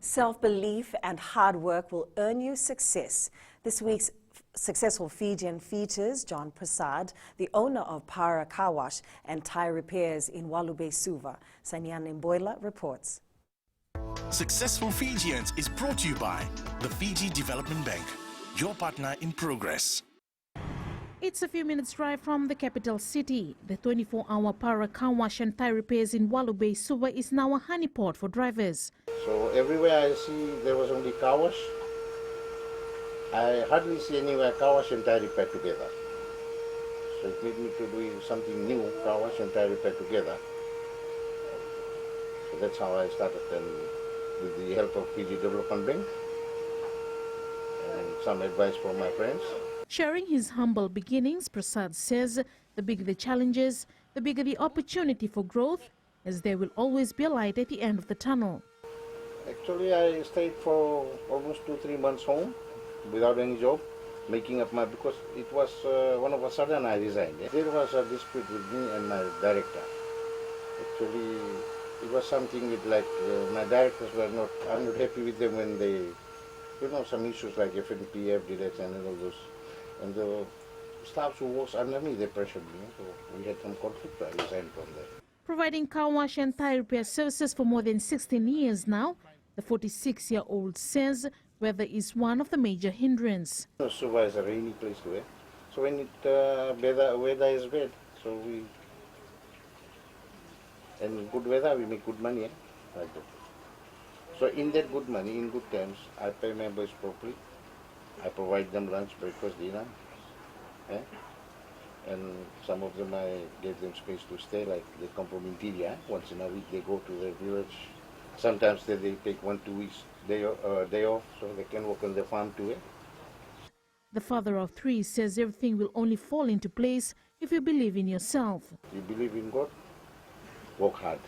Self-belief and hard work will earn you success. This week's successful Fijian features John Prasad, the owner of Para Car Wash and Tire Repairs in Walube, Suva. Sanyan Mboila reports. Successful Fijians is brought to you by the Fiji Development Bank, your partner in progress. It's a few minutes drive from the capital city. The 24-hour Para Car Wash and Tire Repairs in Walube, Suva is now a honeypot for drivers. So everywhere I see there was only car wash. I hardly see anywhere car wash and tire repair together. So it made me to do something new, car wash and tire repair together. So that's how I started, and with the help of Fiji Development Bank and some advice from my friends. Sharing his humble beginnings, Prasad says the bigger the challenges, the bigger the opportunity for growth, as there will always be a light at the end of the tunnel. Actually, I stayed for almost 2-3 months home without any job, making up my, because it was one of a sudden I resigned. There was a dispute with me and my director. Actually, it was something with my directors were not, I'm not happy with them when they, some issues like FNP, FDLX and all those. And the staffs who works under me, they pressured me, so we had some conflict, I resigned from there. Providing car wash and tire repair services for more than 16 years now, the 46-year-old says weather is one of the major hindrances. Suva is a rainy place to wear, so when weather is bad, so and good weather, we make good money, like that. So in that good money, in good times, I pay members properly. I provide them lunch, breakfast, dinner, and some of them I gave them space to stay, like they come from interior. Once in a week they go to their village. Sometimes they take 1-2 weeks day off, so they can work on the farm too. The father of 3 says everything will only fall into place if you believe in yourself. You believe in God, work hard.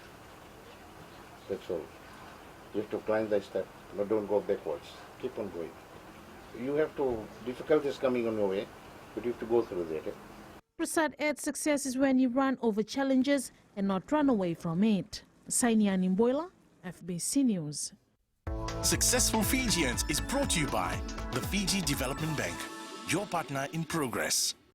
That's all. You have to climb that step, but don't go backwards. Keep on going. You have to, difficulties coming on your way, but you have to go through that. Prasad adds success is when you run over challenges and not run away from it. Sanyan Mboila, FBC News. Successful Fijians is brought to you by the Fiji Development Bank, your partner in progress.